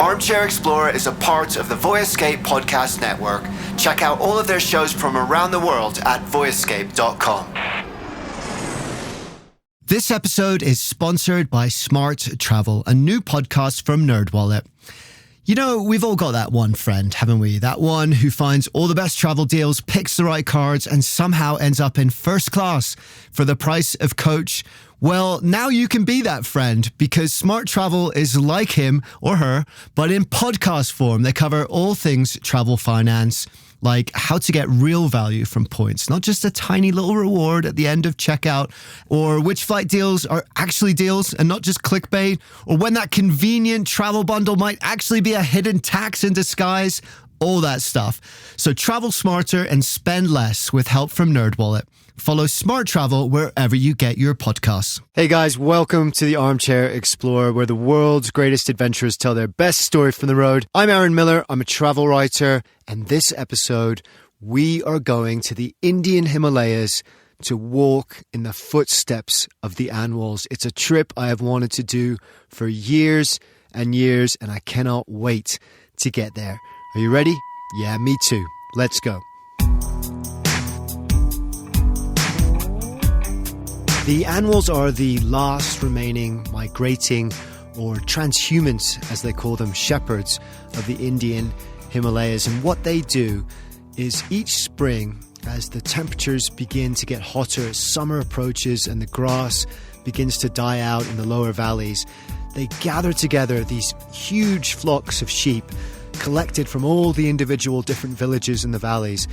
Armchair Explorer is a part of the Voyescape podcast network. Check out all of their shows from around the world at voyescape.com. This episode is sponsored by Smart Travel, a new podcast from NerdWallet. You know, we've all got that one friend, haven't we? That one who finds all the best travel deals, picks the right cards, and somehow ends up in first class for the price of coach. Well, now you can be that friend because Smart Travel is like him or her, but in podcast form. They cover all things travel finance, like how to get real value from points, not just a tiny little reward at the end of checkout, or which flight deals are actually deals and not just clickbait, or when that convenient travel bundle might actually be a hidden tax in disguise, all that stuff. So travel smarter and spend less with help from NerdWallet. Follow Smart Travel wherever you get your podcasts. Hey guys, welcome to the Armchair Explorer, where the world's greatest adventurers tell their best story from the road. I'm Aaron Miller, I'm a travel writer, and this episode, we are going to the Indian Himalayas to walk in the footsteps of the Anwals. It's a trip I have wanted to do for years and years, and I cannot wait to get there. Are you ready? Yeah, me too. Let's go. The Anwals are the last remaining migrating, or transhumans as they call them, shepherds of the Indian Himalayas. And what they do is each spring, as the temperatures begin to get hotter, as summer approaches and the grass begins to die out in the lower valleys, they gather together these huge flocks of sheep collected from all the individual different villages in the valleys.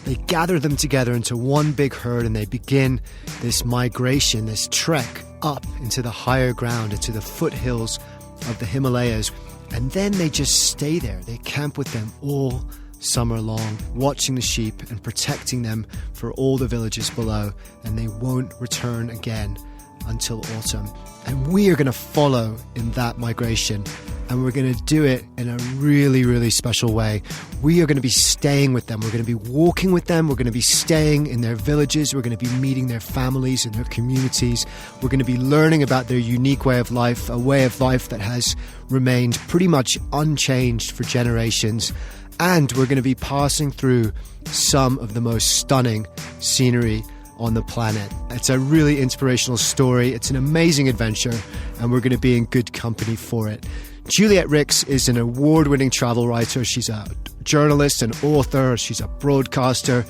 They gather them together into one big herd and they begin this migration, this trek up into the higher ground, into the foothills of the Himalayas. And then they just stay there. They camp with them all summer long, watching the sheep and protecting them for all the villages below. And they won't return again until autumn. And we are going to follow in that migration. And we're going to do it in a really, really special way. We are going to be staying with them. We're going to be walking with them. We're going to be staying in their villages. We're going to be meeting their families and their communities. We're going to be learning about their unique way of life, a way of life that has remained pretty much unchanged for generations. And we're going to be passing through some of the most stunning scenery on the planet. It's a really inspirational story. It's an amazing adventure, and we're going to be in good company for it. Juliet Rix is an award-winning travel writer. She's a journalist and author. She's a broadcaster.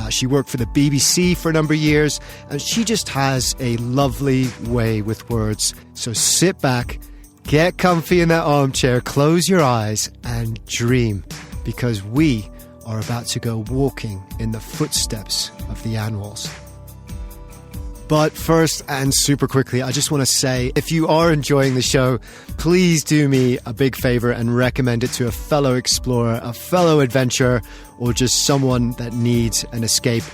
She worked for the BBC for a number of years, and she just has a lovely way with words. So sit back, get comfy in that armchair, close your eyes, and dream, because we are about to go walking in the footsteps of the Anwals. But first and super quickly, I just want to say, if you are enjoying the show, please do me a big favor and recommend it to a fellow explorer, a fellow adventurer, or just someone that needs an escape.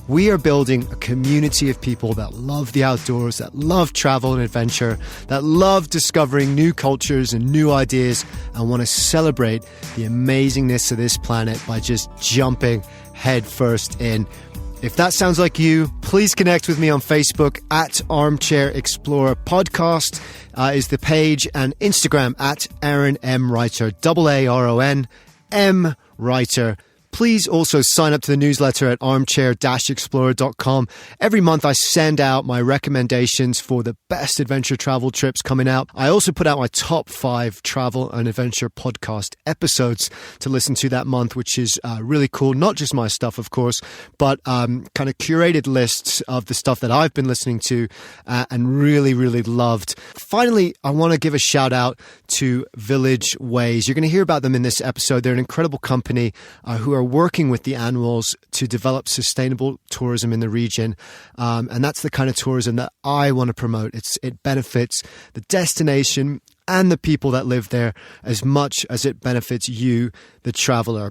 We are building a community of people that love the outdoors, that love travel and adventure, that love discovering new cultures and new ideas, and want to celebrate the amazingness of this planet by just jumping headfirst in. If that sounds like you, please connect with me on Facebook at Armchair Explorer Podcast is the page, and Instagram at Aaron M. Writer, AARON M. Writer. Please also sign up to the newsletter at armchair-explorer.com. Every month I send out my recommendations for the best adventure travel trips coming out. I also put out my top 5 travel and adventure podcast episodes to listen to that month, which is really cool. Not just my stuff, of course, but kind of curated lists of the stuff that I've been listening to and really, really loved. Finally, I want to give a shout out to Village Ways. You're going to hear about them in this episode. They're an incredible company who are working with the Anwals to develop sustainable tourism in the region. And that's the kind of tourism that I want to promote. It benefits the destination and the people that live there as much as it benefits you, the traveler.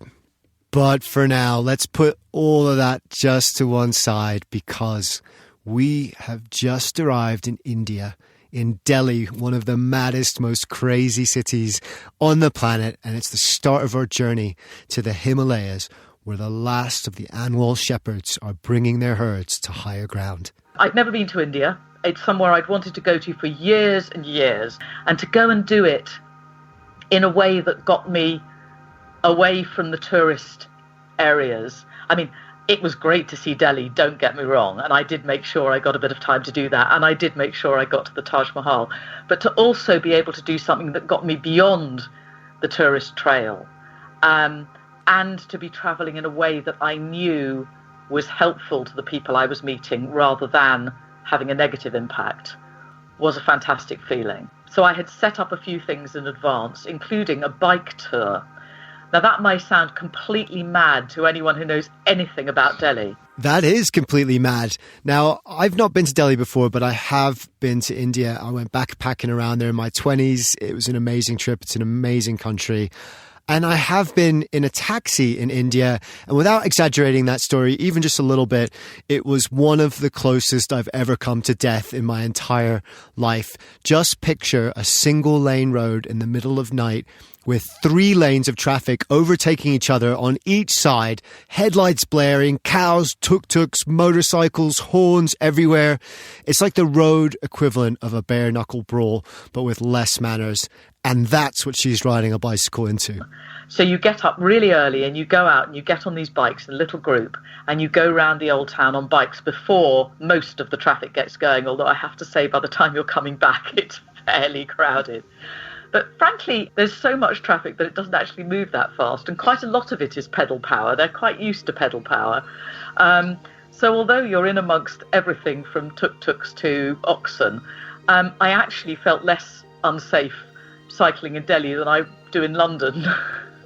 But for now, let's put all of that just to one side, because we have just arrived in India, in Delhi, one of the maddest, most crazy cities on the planet. And it's the start of our journey to the Himalayas, where the last of the Anwal shepherds are bringing their herds to higher ground. I'd never been to India. It's somewhere I'd wanted to go to for years and years. And to go and do it in a way that got me away from the tourist areas. I mean, it was great to see Delhi, don't get me wrong, and I did make sure I got a bit of time to do that, and I did make sure I got to the Taj Mahal, but to also be able to do something that got me beyond the tourist trail, and to be travelling in a way that I knew was helpful to the people I was meeting rather than having a negative impact, was a fantastic feeling. So I had set up a few things in advance, including a bike tour. Now, that may sound completely mad to anyone who knows anything about Delhi. That is completely mad. Now, I've not been to Delhi before, but I have been to India. I went backpacking around there in my 20s. It was an amazing trip. It's an amazing country. And I have been in a taxi in India. And without exaggerating that story, even just a little bit, it was one of the closest I've ever come to death in my entire life. Just picture a single lane road in the middle of night with 3 lanes of traffic overtaking each other on each side, headlights blaring, cows, tuk-tuks, motorcycles, horns everywhere. It's like the road equivalent of a bare-knuckle brawl, but with less manners. And that's what she's riding a bicycle into. So you get up really early and you go out and you get on these bikes in a little group and you go around the old town on bikes before most of the traffic gets going, although I have to say by the time you're coming back, it's fairly crowded. But frankly, there's so much traffic that it doesn't actually move that fast. And quite a lot of it is pedal power. They're quite used to pedal power. So although you're in amongst everything from tuk-tuks to oxen, I actually felt less unsafe cycling in Delhi than I do in London.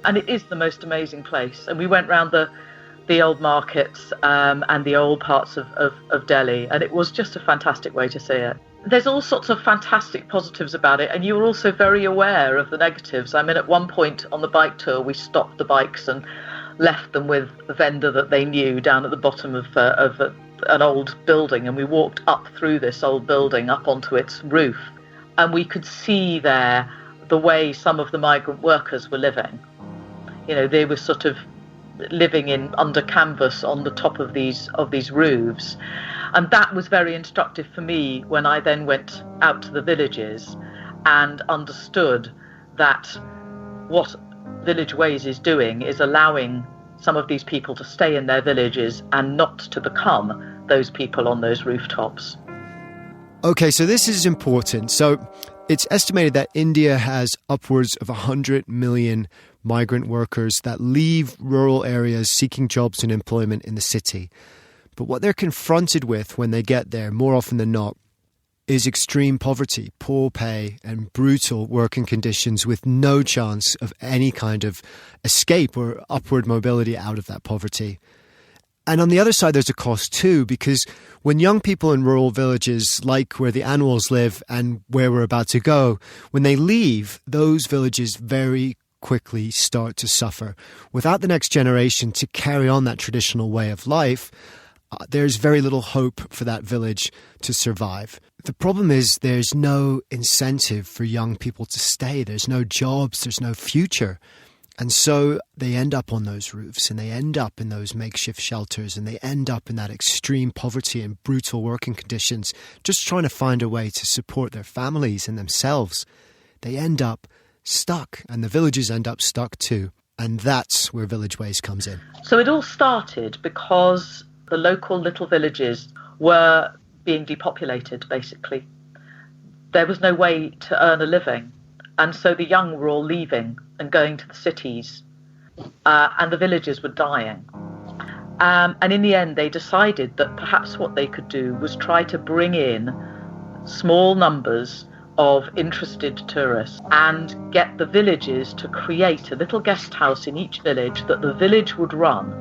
And it is the most amazing place. And we went round the old markets and the old parts of Delhi. And it was just a fantastic way to see it. There's all sorts of fantastic positives about it, and you were also very aware of the negatives. I mean, at one point on the bike tour, we stopped the bikes and left them with a vendor that they knew down at the bottom of an old building, and we walked up through this old building up onto its roof, and we could see there the way some of the migrant workers were living. You know, they were sort of living in under canvas on the top of these roofs. And that was very instructive for me when I then went out to the villages and understood that what Village Ways is doing is allowing some of these people to stay in their villages and not to become those people on those rooftops. Okay, so this is important. So it's estimated that India has upwards of 100 million migrant workers that leave rural areas seeking jobs and employment in the city. But what they're confronted with when they get there, more often than not, is extreme poverty, poor pay, and brutal working conditions with no chance of any kind of escape or upward mobility out of that poverty. And on the other side, there's a cost too, because when young people in rural villages, like where the Anwals live and where we're about to go, when they leave, those villages very quickly start to suffer. Without the next generation to carry on that traditional way of life, there's very little hope for that village to survive. The problem is there's no incentive for young people to stay. There's no jobs, there's no future. And so they end up on those roofs and they end up in those makeshift shelters and they end up in that extreme poverty and brutal working conditions, just trying to find a way to support their families and themselves. They end up stuck and the villages end up stuck too. And that's where Village Ways comes in. So it all started because the local little villages were being depopulated, basically. There was no way to earn a living. And so the young were all leaving and going to the cities. And the villages were dying. And in the end, they decided that perhaps what they could do was try to bring in small numbers of interested tourists and get the villages to create a little guest house in each village that the village would run.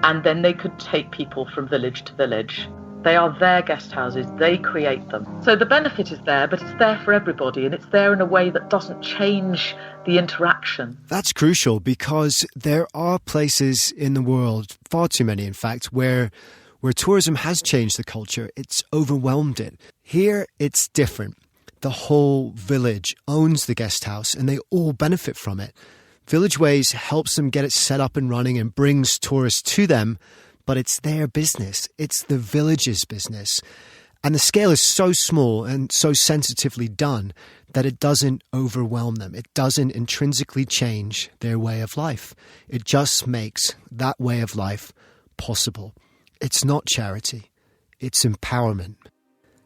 And then they could take people from village to village. They are their guest houses, they create them. So the benefit is there, but it's there for everybody, and it's there in a way that doesn't change the interaction. That's crucial because there are places in the world, far too many in fact, where tourism has changed the culture. It's overwhelmed it. Here it's different. The whole village owns the guest house and they all benefit from it. Village Ways helps them get it set up and running and brings tourists to them, but it's their business. It's the village's business. And the scale is so small and so sensitively done that it doesn't overwhelm them. It doesn't intrinsically change their way of life. It just makes that way of life possible. It's not charity. It's empowerment.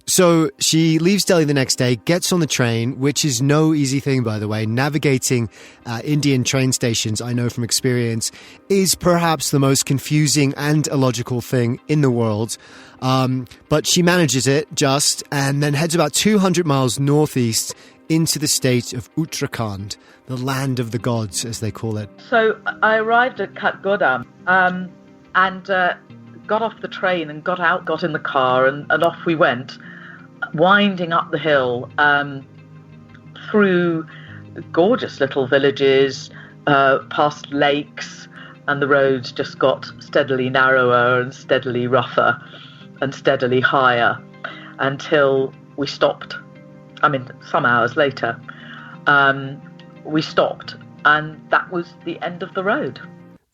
So she leaves Delhi the next day, gets on the train, which is no easy thing, by the way. Navigating Indian train stations, I know from experience, is perhaps the most confusing and illogical thing in the world. But she manages it and then heads about 200 miles northeast into the state of Uttarakhand, the land of the gods, as they call it. So I arrived at Katgodam and got off the train and got in the car and off we went, winding up the hill through gorgeous little villages, past lakes, and the roads just got steadily narrower and steadily rougher and steadily higher until we stopped. I mean, some hours later, we stopped, and that was the end of the road.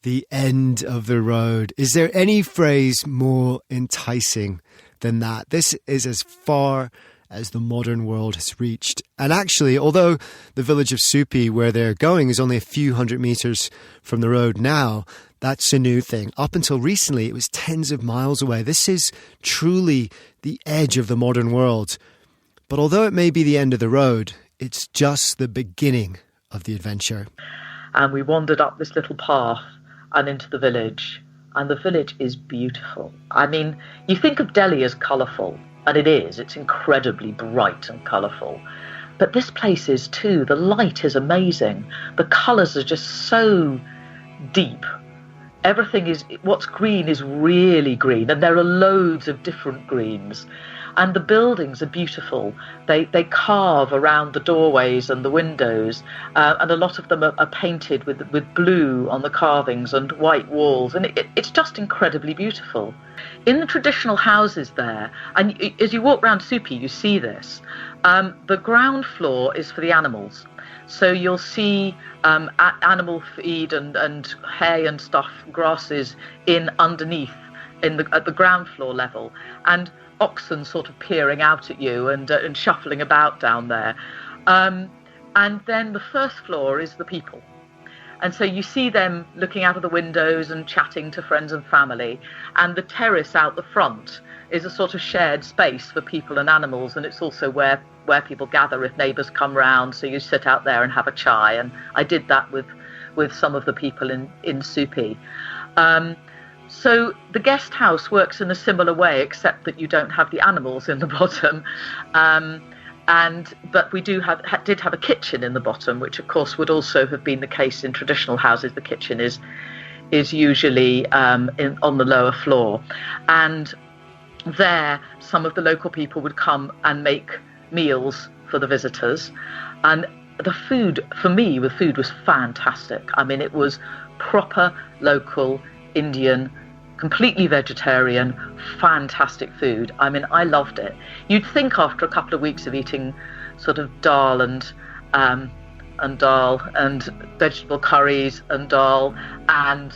The end of the road. Is there any phrase more enticing than that? This is as far as the modern world has reached. And actually, although the village of Supi, where they're going, is only a few hundred meters from the road now, that's a new thing. Up until recently, it was tens of miles away. This is truly the edge of the modern world. But although it may be the end of the road, it's just the beginning of the adventure. And we wandered up this little path and into the village. And the village is beautiful. I mean, you think of Delhi as colourful, and it is. It's incredibly bright and colourful. But this place is too. The light is amazing. The colours are just so deep. Everything is, what's green is really green, and there are loads of different greens. And the buildings are beautiful. They carve around the doorways and the windows, and a lot of them are painted with blue on the carvings and white walls, and it's just incredibly beautiful. In the traditional houses there, and as you walk around Supi, you see this, the ground floor is for the animals. So you'll see animal feed and hay and stuff, grasses underneath at the ground floor level, and oxen sort of peering out at you and shuffling about down there. And then the first floor is the people. And so you see them looking out of the windows and chatting to friends and family. And the terrace out the front is a sort of shared space for people and animals. And it's also where people gather if neighbours come round. So you sit out there and have a chai. And I did that with some of the people in Supi. So the guest house works in a similar way, except that you don't have the animals in the bottom. But we did have a kitchen in the bottom, which of course would also have been the case in traditional houses. The kitchen is usually on the lower floor, and there some of the local people would come and make meals for the visitors. And the food was fantastic. I mean, it was proper local Indian, completely vegetarian, fantastic food. I mean, I loved it. You'd think after a couple of weeks of eating sort of dal and vegetable curries and dal and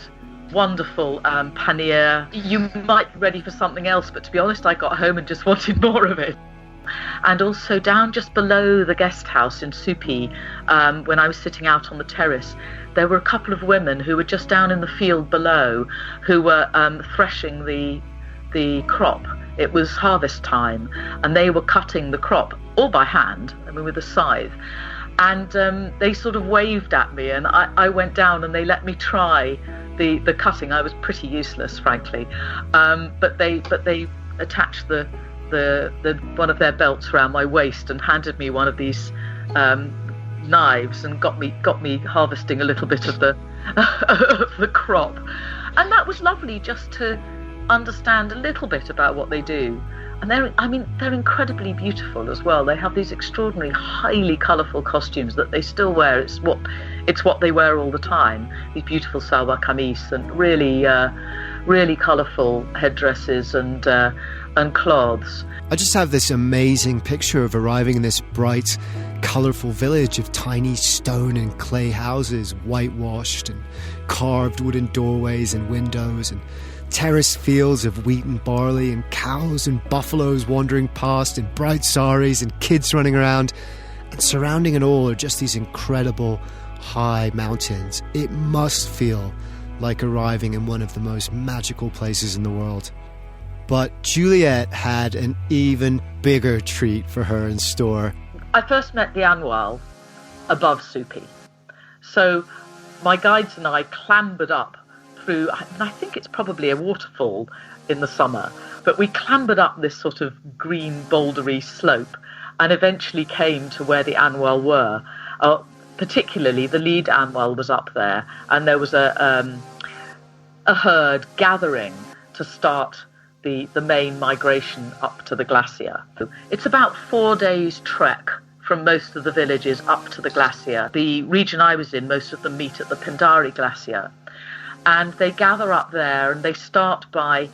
wonderful paneer, you might be ready for something else. But to be honest, I got home and just wanted more of it. And also down just below the guest house in Supi, when I was sitting out on the terrace, there were a couple of women who were just down in the field below who were threshing the crop. It was harvest time, and they were cutting the crop all by hand, I mean with a scythe. And they sort of waved at me, and I went down and they let me try the cutting. I was pretty useless, frankly, but they attached the one of their belts around my waist and handed me one of these knives and got me harvesting a little bit of the crop. And that was lovely, just to understand a little bit about what they do. And they're incredibly beautiful as well. They have these extraordinary, highly colourful costumes that they still wear. It's what they wear all the time. These beautiful salwar kameez and really colourful headdresses and cloths. I just have this amazing picture of arriving in this bright, colourful village of tiny stone and clay houses, whitewashed and carved wooden doorways and windows, and terraced fields of wheat and barley, and cows and buffaloes wandering past in bright saris and kids running around. And surrounding it all are just these incredible high mountains. It must feel like arriving in one of the most magical places in the world. But Juliet had an even bigger treat for her in store. I first met the Anwal above Supi. So my guides and I clambered up through, and I think it's probably a waterfall in the summer, but we clambered up this sort of green bouldery slope and eventually came to where the Anwal were. Particularly the lead Anwal was up there, and there was a herd gathering to start the main migration up to the glacier. It's about 4 days trek from most of the villages up to the glacier. The region I was in, most of them meet at the Pindari Glacier. And they gather up there and they start by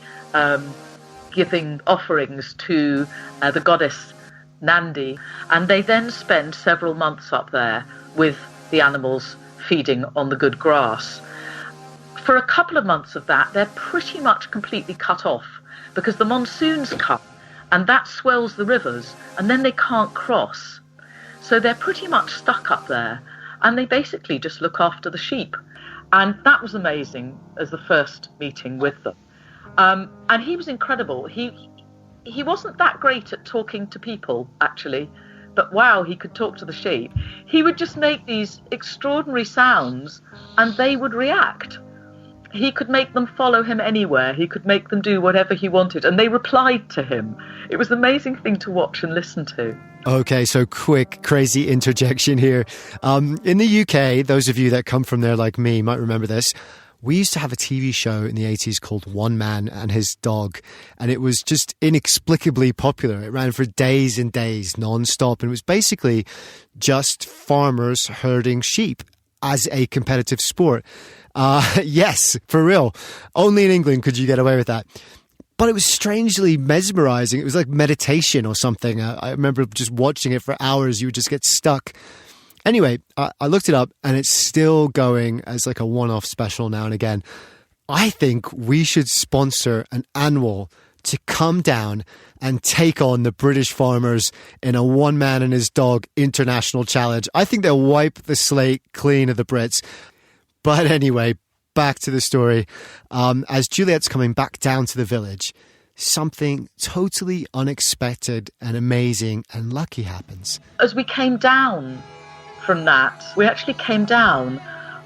giving offerings to the goddess Nandi. And they then spend several months up there with the animals feeding on the good grass. For a couple of months of that, they're pretty much completely cut off because the monsoons come and that swells the rivers and then they can't cross. So they're pretty much stuck up there and they basically just look after the sheep. And that was amazing as the first meeting with them. And he was incredible. He wasn't that great at talking to people, actually, but wow, he could talk to the sheep. He would just make these extraordinary sounds and they would react. He could make them follow him anywhere. He could make them do whatever he wanted. And they replied to him. It was an amazing thing to watch and listen to. Okay, so quick, crazy interjection here. In the UK, those of you that come from there like me might remember this. We used to have a TV show in the 80s called One Man and His Dog, and it was just inexplicably popular. It ran for days and days, non-stop, and it was basically just farmers herding sheep as a competitive sport. Yes, for real. Only in England could you get away with that. But it was strangely mesmerizing. It was like meditation or something. I remember just watching it for hours. You would just get stuck. Anyway, I looked it up and it's still going as like a one-off special now and again. I think we should sponsor an annual to come down and take on the British farmers in a one man and his dog international challenge. I think they'll wipe the slate clean of the Brits. But anyway, back to the story. As Juliet's coming back down to the village, something totally unexpected and amazing and lucky happens. As we came down from that, we actually came down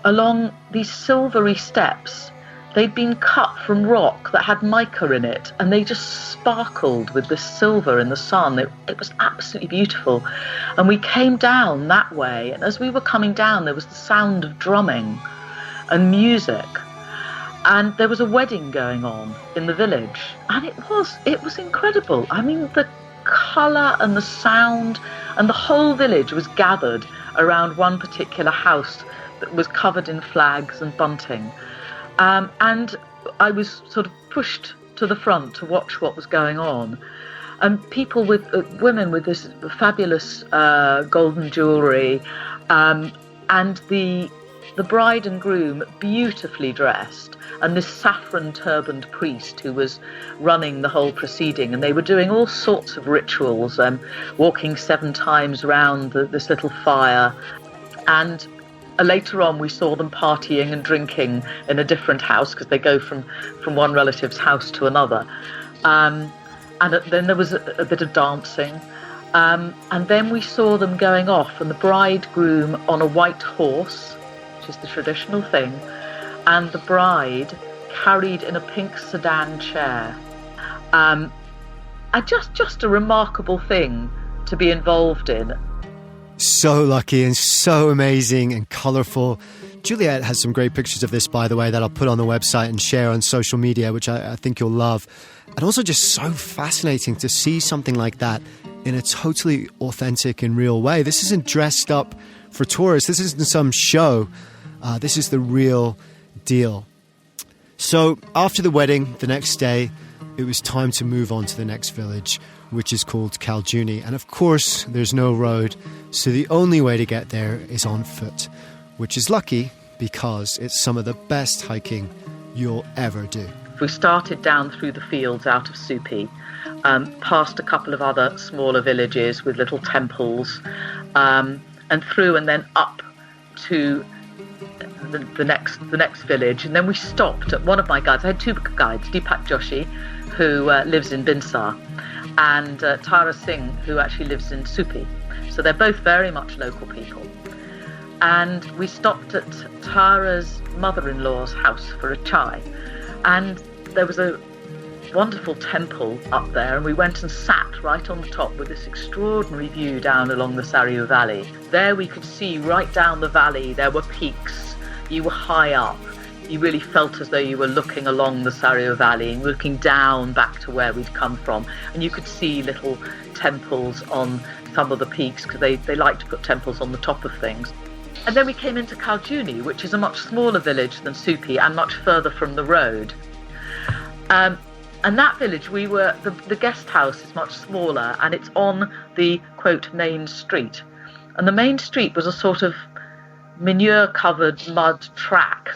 along these silvery steps. They'd been cut from rock that had mica in it, and they just sparkled with the silver in the sun. It was absolutely beautiful. And we came down that way, and as we were coming down, there was the sound of drumming and music. And there was a wedding going on in the village. And it was incredible. I mean, the colour and the sound, and the whole village was gathered around one particular house that was covered in flags and bunting. And I was sort of pushed to the front to watch what was going on. And people with women with this fabulous golden jewellery, and the bride and groom beautifully dressed, and this saffron turbaned priest who was running the whole proceeding. And they were doing all sorts of rituals, walking 7 times round this little fire. And later on, we saw them partying and drinking in a different house because they go from one relative's house to another. And then there was a bit of dancing. And then we saw them going off, and the bridegroom on a white horse, which is the traditional thing, and the bride carried in a pink sedan chair. And just a remarkable thing to be involved in. So lucky and so amazing and colourful. Juliet has some great pictures of this, by the way, that I'll put on the website and share on social media, which I think you'll love. And also just so fascinating to see something like that in a totally authentic and real way. This isn't dressed up for tourists. This isn't some show. This is the real deal. So after the wedding, the next day, it was time to move on to the next village, which is called Kaljuni. And of course, there's no road, so the only way to get there is on foot, which is lucky because it's some of the best hiking you'll ever do. We started down through the fields out of Supi, past a couple of other smaller villages with little temples, and through and then up to the next village. And then we stopped at one of my guides. I had two guides, Deepak Joshi, who lives in Binsar, and Tara Singh, who actually lives in Supi. So they're both very much local people. And we stopped at Tara's mother-in-law's house for a chai. And there was a wonderful temple up there, and we went and sat right on the top with this extraordinary view down along the Saryu Valley. There we could see right down the valley. There were peaks. You were high up. You really felt as though you were looking along the Saryu Valley and looking down back to where we'd come from. And you could see little temples on some of the peaks, because they like to put temples on the top of things. And then we came into Kaljuni, which is a much smaller village than Supi and much further from the road. And that village, the guest house is much smaller, and it's on the, quote, main street. And the main street was a sort of manure-covered mud track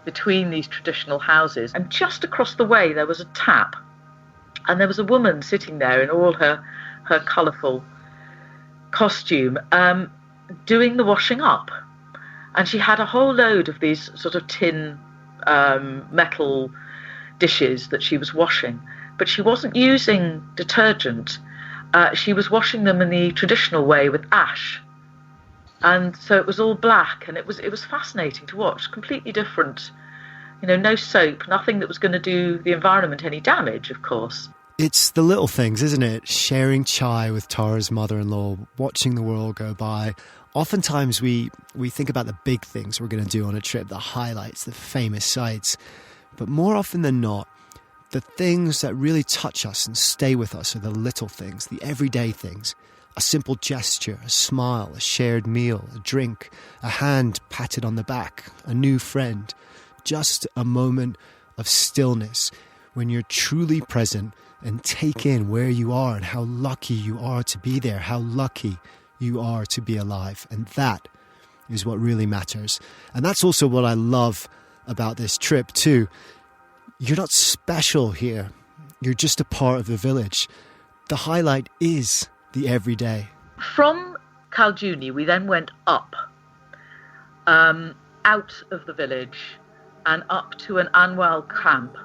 between these traditional houses. And just across the way, there was a tap. And there was a woman sitting there in all her colourful costume, doing the washing up. And she had a whole load of these sort of tin metal dishes that she was washing, but she wasn't using detergent. She was washing them in the traditional way with ash, and so it was all black, and it was fascinating to watch. Completely different, no soap, nothing that was going to do the environment any damage, of course. It's the little things, isn't it? Sharing chai with Tara's mother-in-law, watching the world go by. Oftentimes we think about the big things we're going to do on a trip, the highlights, the famous sights. But more often than not, the things that really touch us and stay with us are the little things, the everyday things. A simple gesture, a smile, a shared meal, a drink, a hand patted on the back, a new friend. Just a moment of stillness when you're truly present and take in where you are and how lucky you are to be there, how lucky you are to be alive. And that is what really matters. And that's also what I love about this trip too. You're not special here. You're just a part of the village. The highlight is the everyday. From Kaljuni, we then went up, out of the village and up to an Anwal camp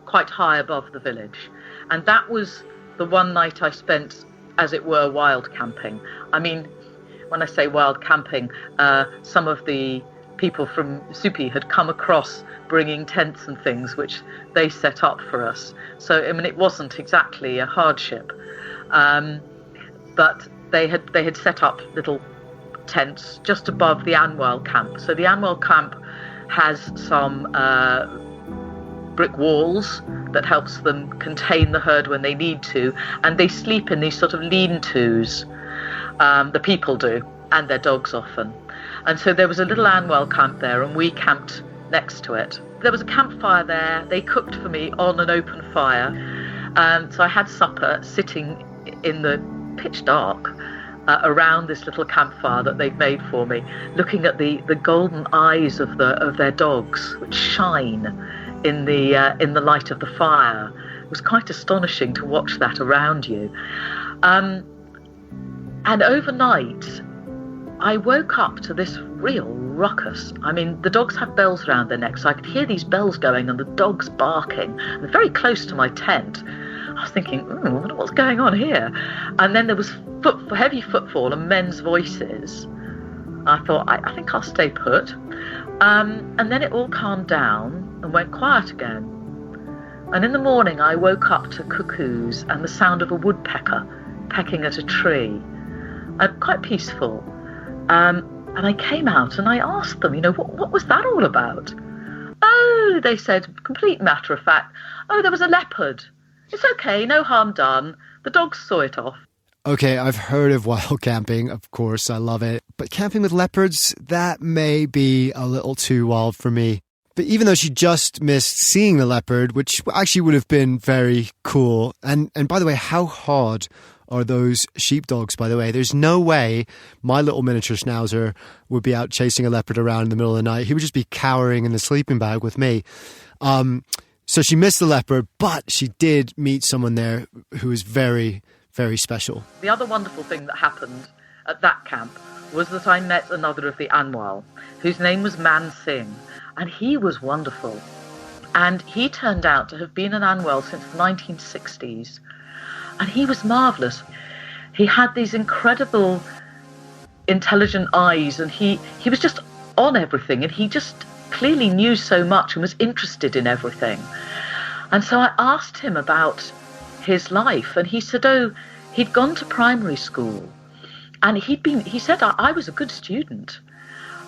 quite high above the village. And that was the one night I spent, as it were, wild camping. I mean, when I say wild camping, some of the people from Supi had come across bringing tents and things which they set up for us. So, I mean, it wasn't exactly a hardship, but they had set up little tents just above the Anwal camp. So the Anwal camp has some brick walls that helps them contain the herd when they need to, and they sleep in these sort of lean-tos. The people do, and their dogs often. And so there was a little Anwal camp there, and we camped next to it. There was a campfire there. They cooked for me on an open fire. So I had supper sitting in the pitch dark around this little campfire that they'd made for me, looking at the golden eyes of their dogs, which shine in the light of the fire. It was quite astonishing to watch that around you. And overnight, I woke up to this real ruckus. I mean, the dogs have bells around their necks, so I could hear these bells going and the dogs barking. And very close to my tent. I was thinking, I wonder what's going on here. And then there was heavy footfall and men's voices. I thought, I think I'll stay put. And then it all calmed down and went quiet again. And in the morning, I woke up to cuckoos and the sound of a woodpecker pecking at a tree. Quite peaceful. And I came out and I asked them, what was that all about? Oh, they said, complete matter of fact, there was a leopard. It's okay, no harm done. The dogs saw it off. Okay, I've heard of wild camping, of course, I love it. But camping with leopards, that may be a little too wild for me. But even though she just missed seeing the leopard, which actually would have been very cool. And by the way, how hard are those sheepdogs, by the way? There's no way my little miniature schnauzer would be out chasing a leopard around in the middle of the night. He would just be cowering in the sleeping bag with me. So she missed the leopard, but she did meet someone there who was very, very special. The other wonderful thing that happened at that camp was that I met another of the Anwal, whose name was Man Singh, and he was wonderful. And he turned out to have been an Anwal since the 1960s, and he was marvellous. He had these incredible intelligent eyes, and he was just on everything, and he just clearly knew so much and was interested in everything. And so I asked him about his life, and he said, he'd gone to primary school, and he said, I was a good student.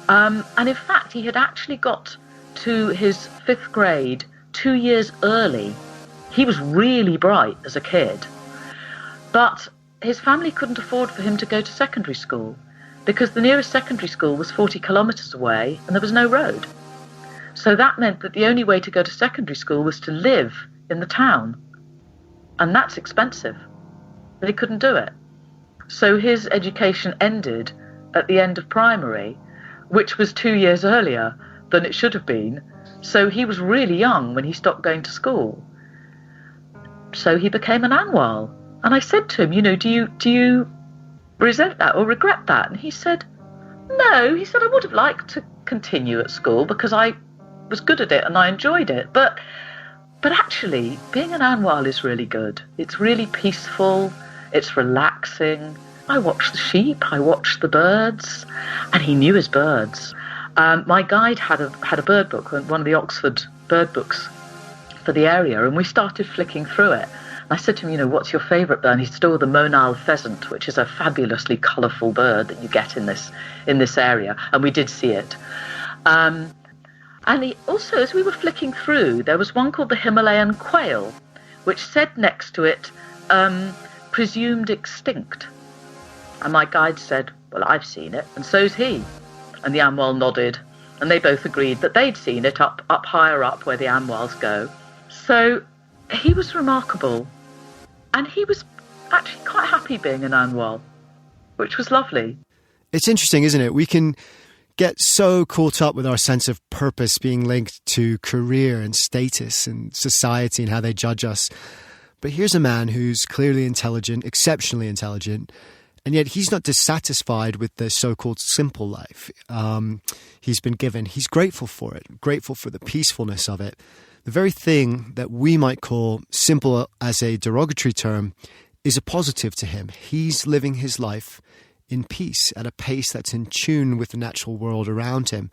And in fact, he had actually got to his 5th grade 2 years early. He was really bright as a kid, but his family couldn't afford for him to go to secondary school because the nearest secondary school was 40 kilometres away and there was no road. So that meant that the only way to go to secondary school was to live in the town. And that's expensive. But he couldn't do it. So his education ended at the end of primary, which was 2 years earlier than it should have been. So he was really young when he stopped going to school. So he became an Anwal. And I said to him, do you resent that or regret that? And he said, no. He said, I would have liked to continue at school because I was good at it and I enjoyed it. But actually, being an Anwal is really good. It's really peaceful. It's relaxing. I watch the sheep. I watch the birds. And he knew his birds. My guide had a bird book, one of the Oxford bird books for the area, and we started flicking through it. And I said to him, what's your favourite bird? And he said, the monal pheasant, which is a fabulously colourful bird that you get in this area. And we did see it. And he also, as we were flicking through, there was one called the Himalayan quail, which said next to it, presumed extinct. And my guide said, well, I've seen it, and so's he. And the Anwal nodded, and they both agreed that they'd seen it up higher up where the Anwals go. So he was remarkable, and he was actually quite happy being an Anwal, which was lovely. It's interesting, isn't it? We can get so caught up with our sense of purpose being linked to career and status and society and how they judge us. But here's a man who's clearly intelligent, exceptionally intelligent, and yet he's not dissatisfied with the so-called simple life he's been given. He's grateful for it, grateful for the peacefulness of it. The very thing that we might call simple as a derogatory term is a positive to him. He's living his life in peace at a pace that's in tune with the natural world around him.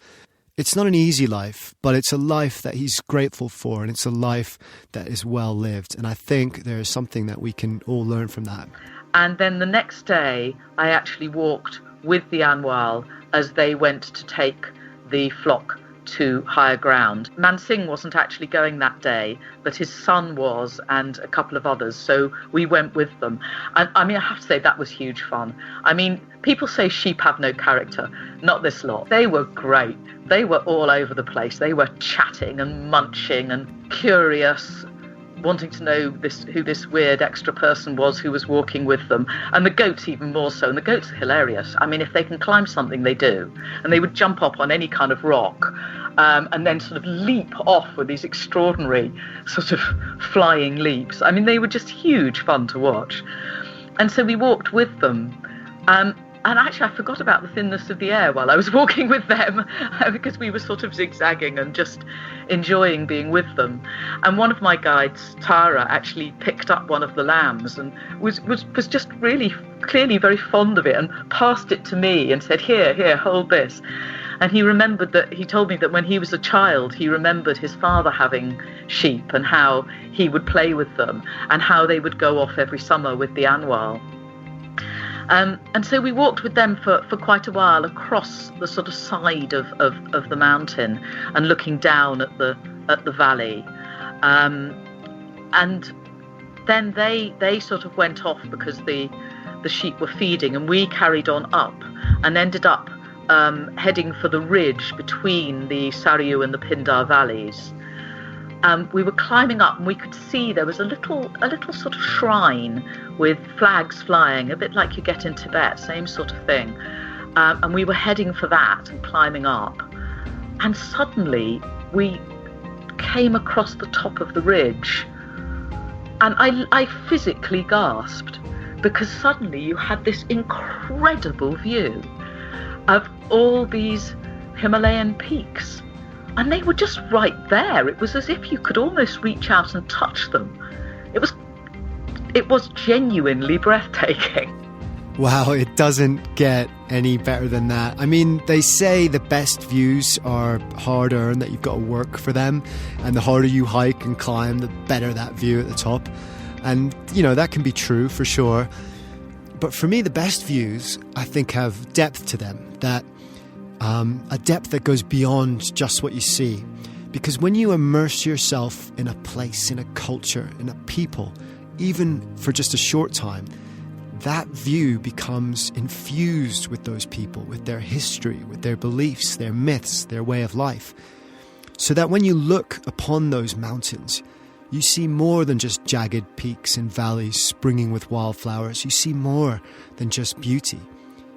It's not an easy life, but it's a life that he's grateful for, and it's a life that is well lived. And I think there is something that we can all learn from that. And then the next day, I actually walked with the Anwal as they went to take the flock to higher ground. Man Singh wasn't actually going that day, but his son was, and a couple of others, so we went with them. And I have to say that was huge fun. People say sheep have no character. Not this lot. They were great. They were all over the place. They were chatting and munching and curious, wanting to know who this weird extra person was who was walking with them. And the goats even more so. And the goats are hilarious. If they can climb something, they do. And they would jump up on any kind of rock and then sort of leap off with these extraordinary sort of flying leaps. They were just huge fun to watch. And so we walked with them. And actually, I forgot about the thinness of the air while I was walking with them because we were sort of zigzagging and just enjoying being with them. And one of my guides, Tara, actually picked up one of the lambs and was just really clearly very fond of it and passed it to me and said, here, hold this. And he told me that when he was a child, he remembered his father having sheep and how he would play with them and how they would go off every summer with the Anwal. And so we walked with them for quite a while across the sort of side of the mountain and looking down at the valley. And then they sort of went off because the sheep were feeding, and we carried on up and ended up heading for the ridge between the Saryu and the Pindar valleys. We were climbing up and we could see there was a little sort of shrine with flags flying, a bit like you get in Tibet, same sort of thing. And we were heading for that and climbing up. And suddenly we came across the top of the ridge. And I physically gasped because suddenly you had this incredible view. of all these Himalayan peaks. And they were just right there. It was as if you could almost reach out and touch them. It was genuinely breathtaking. Wow, it doesn't get any better than that. I mean, they say the best views are hard-earned, that you've got to work for them, and the harder you hike and climb, the better that view at the top. And, you know, that can be true for sure. But for me, the best views, I think, have depth to them, that a depth that goes beyond just what you see. Because when you immerse yourself in a place, in a culture, in a people, even for just a short time, that view becomes infused with those people, with their history, with their beliefs, their myths, their way of life. So that when you look upon those mountains, you see more than just jagged peaks and valleys springing with wildflowers. You see more than just beauty.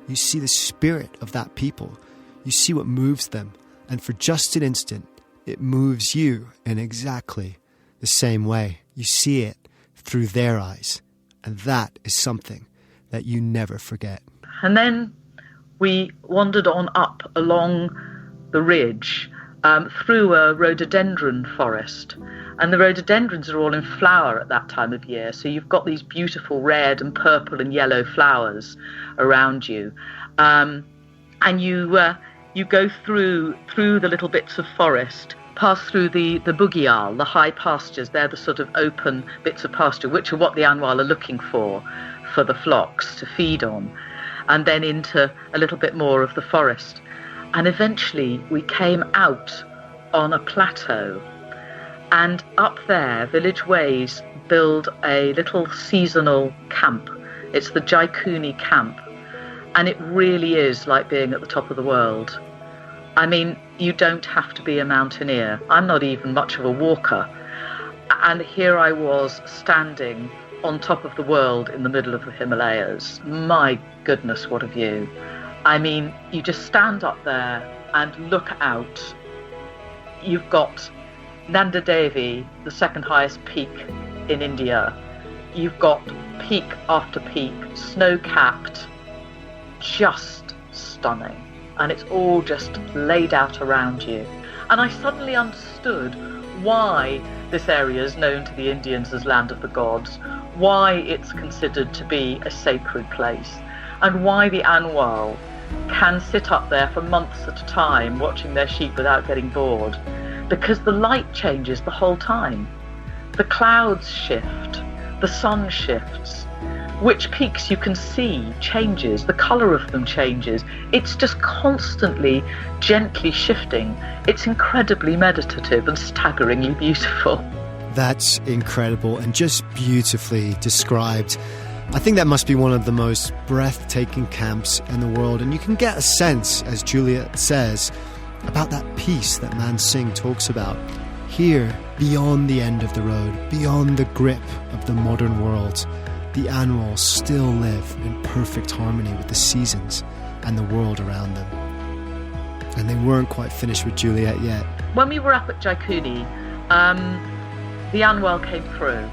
You see the spirit of that people. You see what moves them. And for just an instant, it moves you in exactly the same way. You see it through their eyes. And that is something that you never forget. And then we wandered on up along the ridge through a rhododendron forest. And the rhododendrons are all in flower at that time of year. So you've got these beautiful red and purple and yellow flowers around you. And you go through the little bits of forest, pass through the bugial, the high pastures. They're the sort of open bits of pasture, which are what the Anwal are looking for the flocks to feed on, and then into a little bit more of the forest. And eventually we came out on a plateau, and up there village ways build a little seasonal camp. It's the Jaikuni camp, and it really is like being at the top of the world. I mean, you don't have to be a mountaineer. I'm not even much of a walker. And here I was standing on top of the world in the middle of the Himalayas. My goodness, what a view. I mean, you just stand up there and look out. You've got Nanda Devi, the second highest peak in India. You've got peak after peak, snow-capped, just stunning. And it's all just laid out around you. And I suddenly understood why this area is known to the Indians as Land of the Gods, why it's considered to be a sacred place, and why the Anwal can sit up there for months at a time watching their sheep without getting bored, because the light changes the whole time. The clouds shift, the sun shifts, which peaks you can see changes, the colour of them changes. It's just constantly, gently shifting. It's incredibly meditative and staggeringly beautiful. That's incredible and just beautifully described. I think that must be one of the most breathtaking camps in the world, and you can get a sense, as Juliet says, about that peace that Man Singh talks about. Here, beyond the end of the road, beyond the grip of the modern world, the Anwals still live in perfect harmony with the seasons and the world around them. And they weren't quite finished with Juliet yet. When we were up at Jaikuni, the Anwal came through.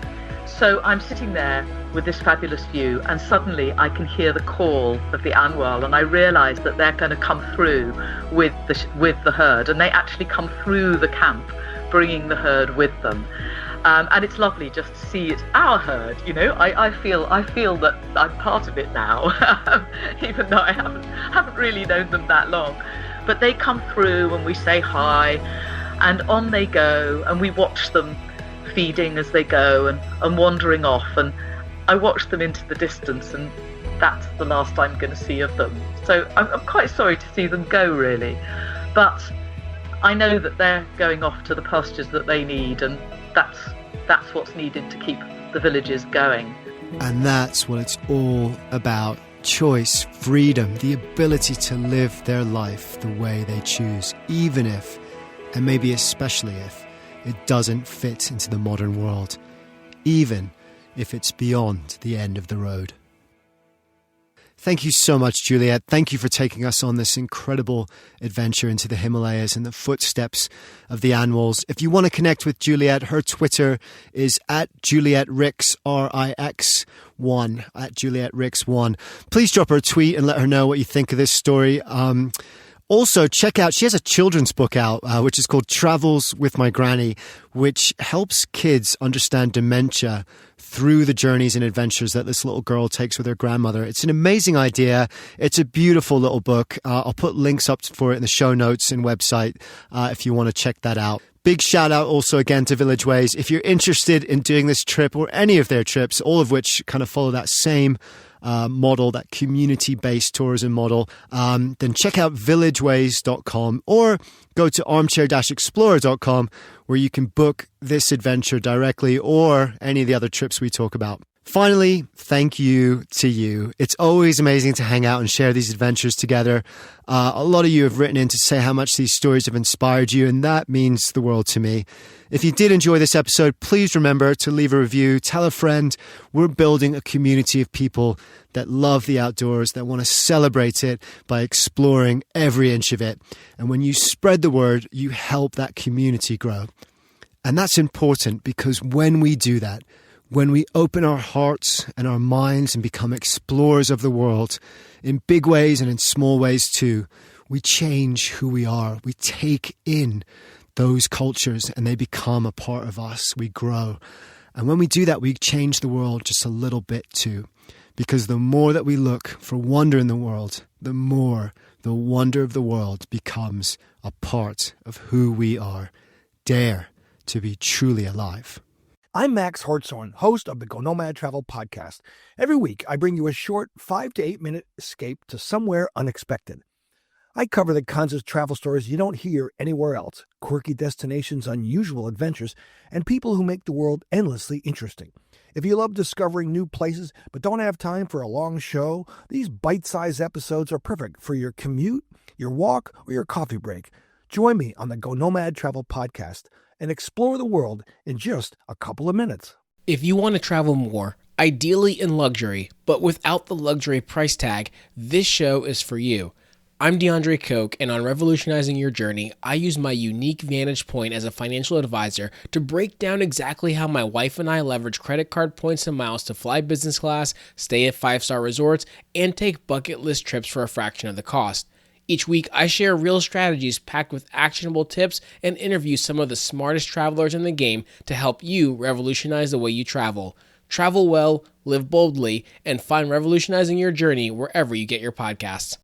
So I'm sitting there with this fabulous view, and suddenly I can hear the call of the Anwal, and I realise that they're going to come through with the herd, and they actually come through the camp, bringing the herd with them. And it's lovely just to see it's our herd, you know. I feel that I'm part of it now, even though I haven't really known them that long. But they come through and we say hi, and on they go, and we watch them feeding as they go and wandering off, and I watch them into the distance, and that's the last I'm going to see of them. So I'm quite sorry to see them go, really. But I know that they're going off to the pastures that they need, and that's what's needed to keep the villages going. And that's what it's all about. Choice, freedom, the ability to live their life the way they choose, even if, and maybe especially if, it doesn't fit into the modern world, even if it's beyond the end of the road. Thank you so much, Juliet. Thank you for taking us on this incredible adventure into the Himalayas and the footsteps of the Anwals. If you want to connect with Juliet, her Twitter is at Juliet Rix, RIX1, at Juliet Rix1. Please drop her a tweet and let her know what you think of this story. Also, check out, she has a children's book out, which is called Travels with My Granny, which helps kids understand dementia through the journeys and adventures that this little girl takes with her grandmother. It's an amazing idea. It's a beautiful little book. I'll put links up for it in the show notes and website if you want to check that out. Big shout out also again to Village Ways. If you're interested in doing this trip or any of their trips, all of which kind of follow that same model, that community-based tourism model, then check out villageways.com or go to armchair-explorer.com where you can book this adventure directly or any of the other trips we talk about. Finally, thank you to you. It's always amazing to hang out and share these adventures together. A lot of you have written in to say how much these stories have inspired you, and that means the world to me. If you did enjoy this episode, please remember to leave a review, tell a friend. We're building a community of people that love the outdoors, that want to celebrate it by exploring every inch of it. And when you spread the word, you help that community grow. And that's important because when we do that, when we open our hearts and our minds and become explorers of the world, in big ways and in small ways too, we change who we are. We take in those cultures and they become a part of us. We grow. And when we do that, we change the world just a little bit too. Because the more that we look for wonder in the world, the more the wonder of the world becomes a part of who we are. Dare to be truly alive. I'm Max Hartshorn, host of the Go Nomad Travel Podcast. Every week, I bring you a short 5 to 8 minute escape to somewhere unexpected. I cover the kinds of travel stories you don't hear anywhere else, quirky destinations, unusual adventures, and people who make the world endlessly interesting. If you love discovering new places but don't have time for a long show, these bite-sized episodes are perfect for your commute, your walk, or your coffee break. Join me on the Go Nomad Travel Podcast and explore the world in just a couple of minutes. If you want to travel more, ideally in luxury, but without the luxury price tag, this show is for you. I'm DeAndre Koch, and on Revolutionizing Your Journey, I use my unique vantage point as a financial advisor to break down exactly how my wife and I leverage credit card points and miles to fly business class, stay at 5-star resorts, and take bucket list trips for a fraction of the cost. Each week, I share real strategies packed with actionable tips and interview some of the smartest travelers in the game to help you revolutionize the way you travel. Travel well, live boldly, and find Revolutionizing Your Journey wherever you get your podcasts.